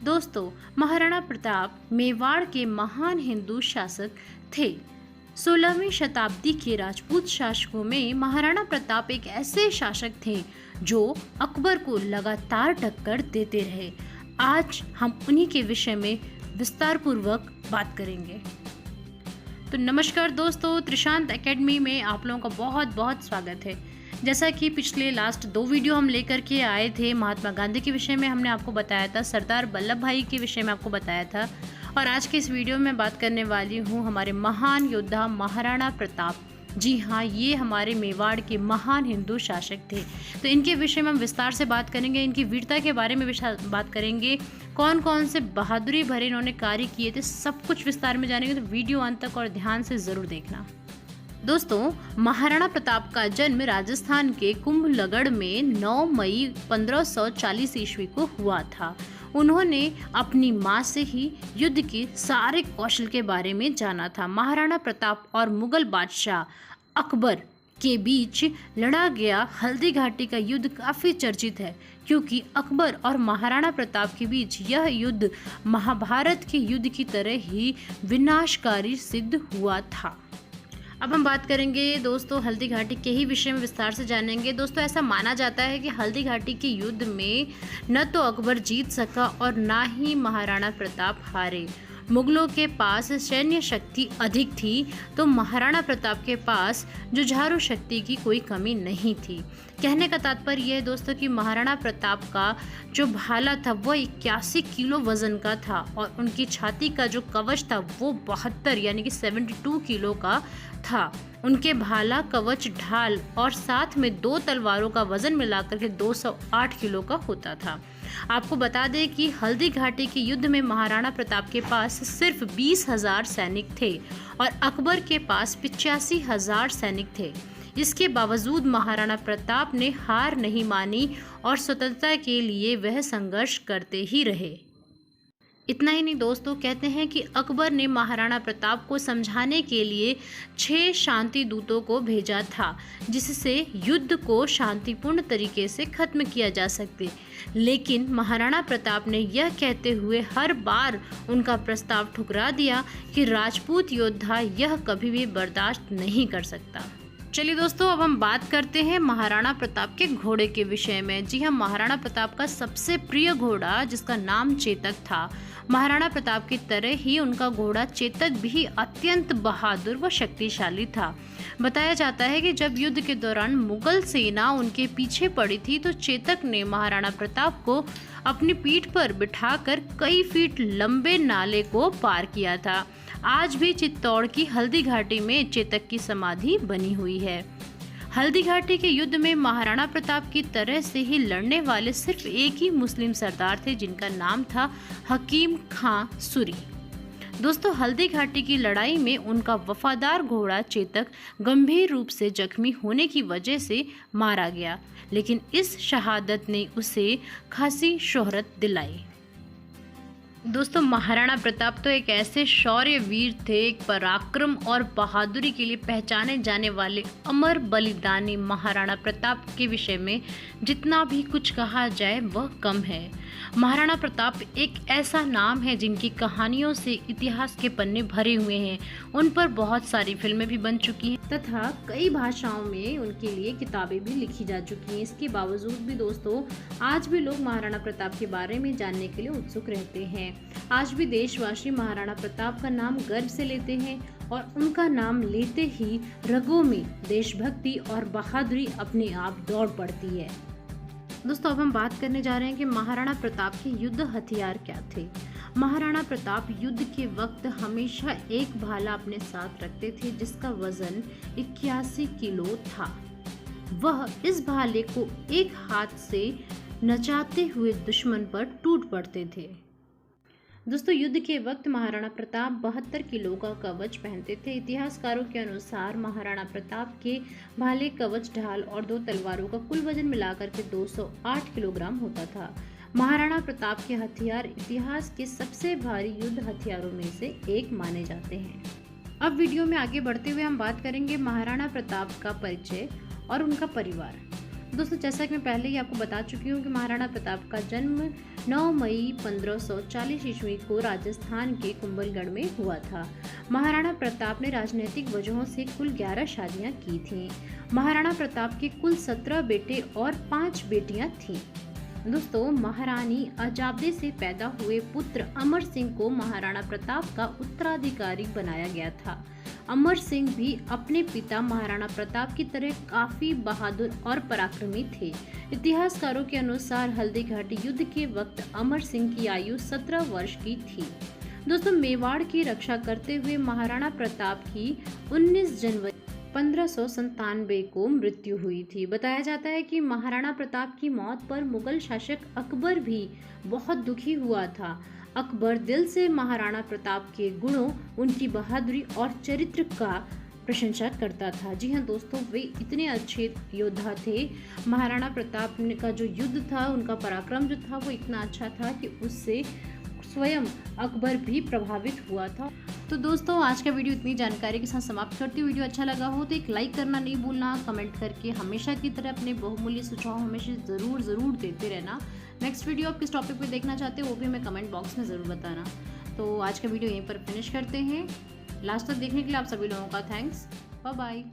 दोस्तों, महाराणा प्रताप मेवाड़ के महान हिंदू शासक थे। 16वीं शताब्दी के राजपूत शासकों में महाराणा प्रताप एक ऐसे शासक थे जो अकबर को लगातार टक्कर देते रहे। आज हम उन्हीं के विषय में विस्तार पूर्वक बात करेंगे। तो नमस्कार दोस्तों, त्रिशांत एकेडमी में आप लोगों का बहुत बहुत स्वागत है। जैसा कि पिछले लास्ट 2 वीडियो हम लेकर के आए थे, महात्मा गांधी के विषय में हमने आपको बताया था, सरदार वल्लभ भाई के विषय में आपको बताया था, और आज के इस वीडियो में बात करने वाली हूँ हमारे महान योद्धा महाराणा प्रताप। जी हाँ, ये हमारे मेवाड़ के महान हिंदू शासक थे। तो इनके विषय में हम विस्तार से बात करेंगे, इनकी वीरता के बारे में बात करेंगे, कौन कौन से बहादुरी भरे इन्होंने कार्य किए थे, सब कुछ विस्तार में जानेंगे। तो वीडियो अंत तक और ध्यान से ज़रूर देखना। दोस्तों, महाराणा प्रताप का जन्म राजस्थान के कुंभलगढ़ में 9 मई 1540 ईस्वी को हुआ था। उन्होंने अपनी माँ से ही युद्ध के सारे कौशल के बारे में जाना था। महाराणा प्रताप और मुगल बादशाह अकबर के बीच लड़ा गया हल्दी घाटी का युद्ध काफ़ी चर्चित है, क्योंकि अकबर और महाराणा प्रताप के बीच यह युद्ध महाभारत के युद्ध की तरह ही विनाशकारी सिद्ध हुआ था। अब हम बात करेंगे दोस्तों हल्दी घाटी के ही विषय में विस्तार से जानेंगे। दोस्तों, ऐसा माना जाता है कि हल्दी घाटी के युद्ध में न तो अकबर जीत सका और ना ही महाराणा प्रताप हारे। मुगलों के पास सैन्य शक्ति अधिक थी, तो महाराणा प्रताप के पास जुझारू शक्ति की कोई कमी नहीं थी। कहने का तात्पर्य यह है दोस्तों कि महाराणा प्रताप का जो भाला था वो 81 किलो वजन का था, और उनकी छाती का जो कवच था वो 72 यानी कि 72 किलो का था। उनके भाला, कवच, ढाल और साथ में 2 तलवारों का वजन मिलाकर के 208 किलो का होता था। आपको बता दें कि हल्दी घाटी के युद्ध में महाराणा प्रताप के पास सिर्फ 20,000 सैनिक थे और अकबर के पास 85,000 सैनिक थे। इसके बावजूद महाराणा प्रताप ने हार नहीं मानी और स्वतंत्रता के लिए वह संघर्ष करते ही रहे। इतना ही नहीं दोस्तों, कहते हैं कि अकबर ने महाराणा प्रताप को समझाने के लिए 6 शांति दूतों को भेजा था, जिससे युद्ध को शांतिपूर्ण तरीके से खत्म किया जा सके। लेकिन महाराणा प्रताप ने यह कहते हुए हर बार उनका प्रस्ताव ठुकरा दिया कि राजपूत योद्धा यह कभी भी बर्दाश्त नहीं कर सकता। चलिए दोस्तों, अब हम बात करते हैं महाराणा प्रताप के घोड़े के विषय में। जी हाँ, महाराणा प्रताप का सबसे प्रिय घोड़ा, जिसका नाम चेतक था। महाराणा प्रताप की तरह ही उनका घोड़ा चेतक भी अत्यंत बहादुर व शक्तिशाली था। बताया जाता है कि जब युद्ध के दौरान मुगल सेना उनके पीछे पड़ी थी, तो चेतक ने महाराणा प्रताप को अपनी पीठ पर बिठाकर कई फीट लंबे नाले को पार किया था। आज भी चित्तौड़ की हल्दी घाटी में चेतक की समाधि बनी हुई है। हल्दी घाटी के युद्ध में महाराणा प्रताप की तरह से ही लड़ने वाले सिर्फ एक ही मुस्लिम सरदार थे, जिनका नाम था हकीम खां सूरी। दोस्तों, हल्दी घाटी की लड़ाई में उनका वफादार घोड़ा चेतक गंभीर रूप से जख्मी होने की वजह से मारा गया, लेकिन इस शहादत ने उसे खासी शोहरत दिलाई। दोस्तों, महाराणा प्रताप तो एक ऐसे शौर्य वीर थे, एक पराक्रम और बहादुरी के लिए पहचाने जाने वाले अमर बलिदानी महाराणा प्रताप के विषय में जितना भी कुछ कहा जाए वह कम है। महाराणा प्रताप एक ऐसा नाम है जिनकी कहानियों से इतिहास के पन्ने भरे हुए हैं। उन पर बहुत सारी फिल्में भी बन चुकी हैं तथा कई भाषाओं में उनके लिए किताबें भी लिखी जा चुकी हैं। इसके बावजूद भी दोस्तों, आज भी लोग महाराणा प्रताप के बारे में जानने के लिए उत्सुक रहते हैं। आज भी देशवासी महाराणा प्रताप का नाम गर्व से लेते हैं, और उनका नाम लेते ही रगों में देशभक्ति और बहादुरी अपने आप दौड़ पड़ती है। दोस्तों, अब हम बात करने जा रहे हैं कि महाराणा प्रताप के युद्ध हथियार क्या थे। महाराणा प्रताप युद्ध के वक्त हमेशा एक भाला अपने साथ रखते थे, जिसका वजन 81 किलो था। वह इस भाले को एक हाथ से नचाते हुए दुश्मन पर टूट पड़ते थे। दोस्तों, युद्ध के वक्त महाराणा प्रताप 72 किलो का कवच पहनते थे। इतिहासकारों के अनुसार महाराणा प्रताप के भाले, कवच, ढाल और 2 तलवारों का कुल वजन मिलाकर के 208 किलोग्राम होता था। महाराणा प्रताप के हथियार इतिहास के सबसे भारी युद्ध हथियारों में से एक माने जाते हैं। अब वीडियो में आगे बढ़ते हुए हम बात करेंगे महाराणा प्रताप का परिचय और उनका परिवार। दोस्तों, जैसा कि मैं पहले ही आपको बता चुकी हूँ कि महाराणा प्रताप का जन्म 9 मई 1540 ईस्वी को राजस्थान के कुंभलगढ़ में हुआ था। महाराणा प्रताप ने राजनीतिक वजहों से कुल 11 शादियां की थीं। महाराणा प्रताप के कुल 17 बेटे और 5 बेटियां थीं। दोस्तों, महारानी अजाब्दे से पैदा हुए पुत्र अमर सिंह को महाराणा प्रताप का उत्तराधिकारी बनाया गया था। अमर सिंह भी अपने पिता महाराणा प्रताप की तरह काफी बहादुर और पराक्रमी थे। इतिहासकारों के अनुसार हल्दी घाटी युद्ध के वक्त अमर सिंह की आयु 17 वर्ष की थी। दोस्तों, मेवाड़ की रक्षा करते हुए महाराणा प्रताप की 19 जनवरी 1597 को मृत्यु हुई थी। बताया जाता है कि महाराणा प्रताप की मौत पर मुगल शासक अकबर भी बहुत दुखी हुआ था। अकबर दिल से महाराणा प्रताप के गुणों, उनकी बहादुरी और चरित्र का प्रशंसा करता था। जी हाँ दोस्तों, वे इतने अच्छे योद्धा थे। महाराणा प्रताप का जो युद्ध था, उनका पराक्रम जो था वो इतना अच्छा था कि उससे स्वयं अकबर भी प्रभावित हुआ था। तो दोस्तों, आज का वीडियो इतनी जानकारी के साथ समाप्त करती हूँ। वीडियो अच्छा लगा हो तो एक लाइक करना नहीं भूलना, कमेंट करके हमेशा की तरह अपने बहुमूल्य सुझाव हमेशा ज़रूर देते रहना। नेक्स्ट वीडियो आप किस टॉपिक पे देखना चाहते हो वो भी हमें कमेंट बॉक्स में ज़रूर बताना। तो आज का वीडियो यहीं पर फिनिश करते हैं। लास्ट तक देखने के लिए आप सभी लोगों का थैंक्स। Bye bye.